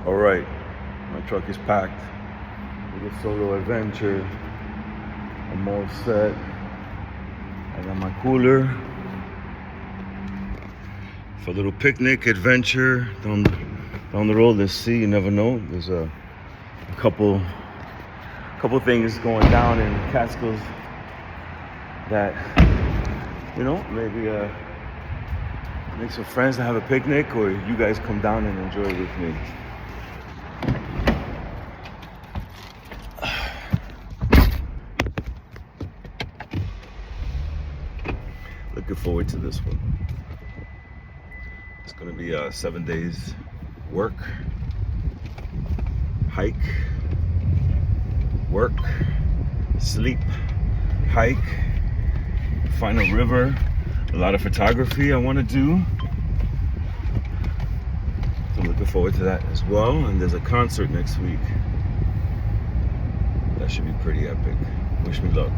All right, my truck is packed with a solo adventure. I'm all set. I got my cooler for a little picnic adventure down the road. Let's see, you never know. There's a couple things going down in Catskills that, you know, maybe make some friends to have a picnic, or you guys come down and enjoy it with me. Looking forward to this one. It's gonna be 7 days work, hike, work, sleep, hike, find a river, a lot of photography I want to do. So I'm looking forward to that as well. And there's a concert next week. That should be pretty epic. Wish me luck.